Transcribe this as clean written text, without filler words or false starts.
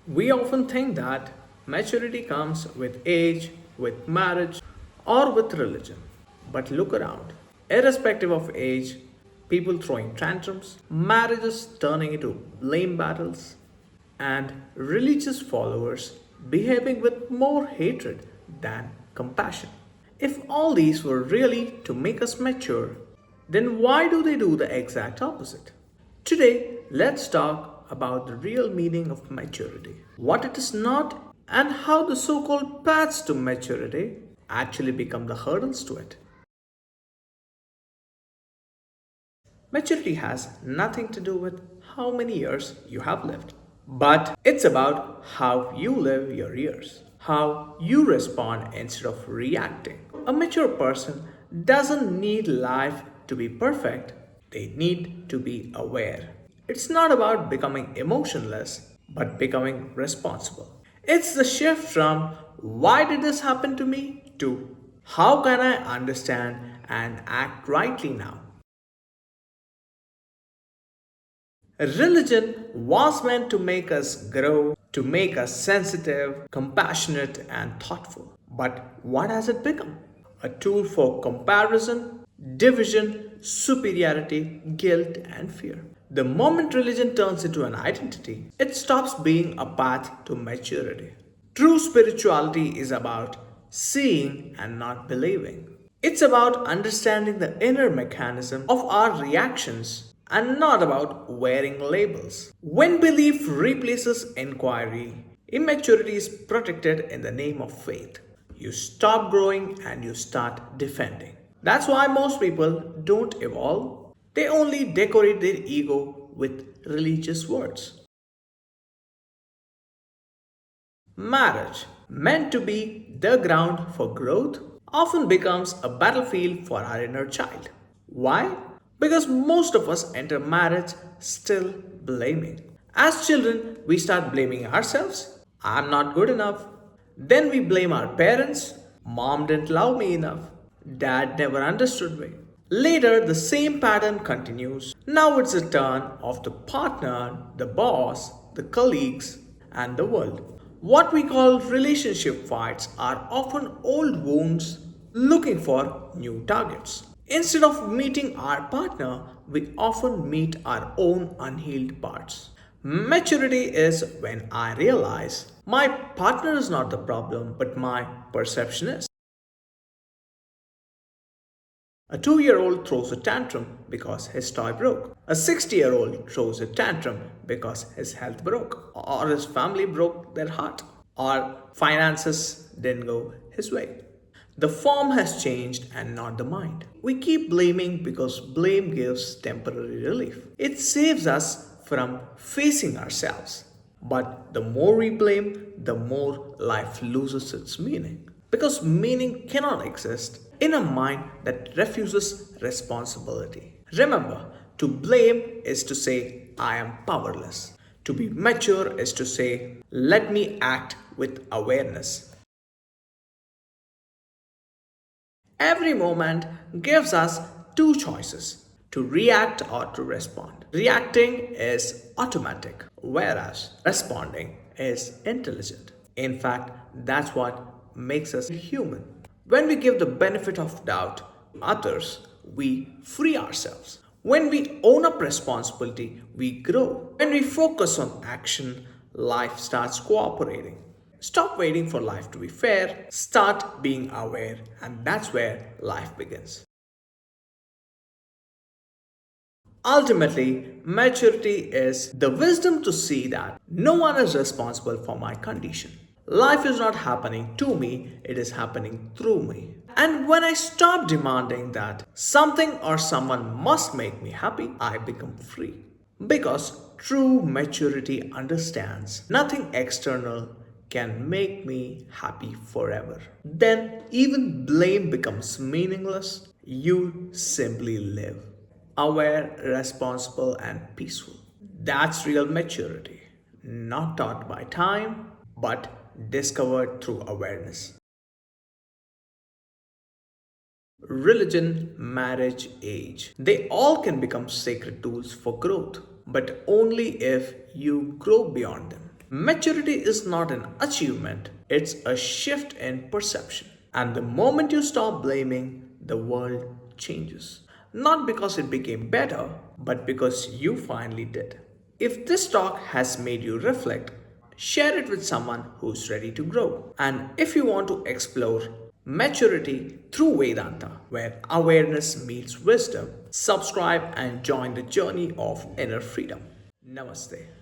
We often think that maturity comes with age, with marriage, or with religion. But look around. Irrespective of age, people throwing tantrums, marriages turning into blame battles, and religious followers behaving with more hatred than compassion. If all these were really to make us mature, then why do they do the exact opposite? Today, let's talk about the real meaning of maturity, what it is not, and how the so called paths to maturity actually become the hurdles to it. Maturity has nothing to do with how many years you have lived, but it's about how you live your years, how you respond instead of reacting. A mature person doesn't need life to be perfect, they need to be aware. It's not about becoming emotionless, but becoming responsible. It's the shift from why did this happen to me to how can I understand and act rightly now. Religion was meant to make us grow, to make us sensitive, compassionate, and thoughtful. But what has it become? A tool for comparison, division, superiority, guilt, and fear. The moment religion turns into an identity, it stops being a path to maturity. True spirituality is about seeing and not believing. It's about understanding the inner mechanism of our reactions and not about wearing labels. When belief replaces inquiry, immaturity is protected in the name of faith. You stop growing and you start defending. That's why most people don't evolve. They only decorate their ego with religious words. Marriage, meant to be the ground for growth, often becomes a battlefield for our inner child. Why? Because most of us enter marriage still blaming. As children, we start blaming ourselves. I'm not good enough. Then we blame our parents. Mom didn't love me enough. Dad never understood me. Later, the same pattern continues. Now it's the turn of the partner, the boss, the colleagues, and the world. What we call relationship fights are often old wounds looking for new targets. Instead of meeting our partner, we often meet our own unhealed parts. Maturity is when I realize my partner is not the problem, but my perception is. A 2-year-old throws a tantrum because his toy broke. A 60-year-old throws a tantrum because his health broke, or his family broke their heart, or finances didn't go his way. The form has changed and not the mind. We keep blaming because blame gives temporary relief. It saves us from facing ourselves. But the more we blame, the more life loses its meaning. Because meaning cannot exist in a mind that refuses responsibility. Remember, to blame is to say, I am powerless. To be mature is to say, let me act with awareness. Every moment gives us two choices to react or to respond. Reacting is automatic, whereas responding is intelligent. In fact, that's what makes us human. When we give the benefit of doubt to others, we free ourselves. When we own up responsibility, we grow. When we focus on action, life starts cooperating. Stop waiting for life to be fair, start being aware, and that's where life begins. Ultimately, maturity is the wisdom to see that no one is responsible for my condition. Life is not happening to me, it is happening through me. And when I stop demanding that something or someone must make me happy, I become free. Because true maturity understands nothing external can make me happy forever. Then even blame becomes meaningless. You simply live aware, responsible, and peaceful. That's real maturity, not taught by time, but discovered through awareness. Religion, marriage, age. They all can become sacred tools for growth, but only if you grow beyond them. Maturity is not an achievement, it's a shift in perception. And the moment you stop blaming, the world changes. Not because it became better, but because you finally did. If this talk has made you reflect, share it with someone who's ready to grow. And if you want to explore maturity through Vedanta, where awareness meets wisdom, subscribe and join the journey of inner freedom. Namaste.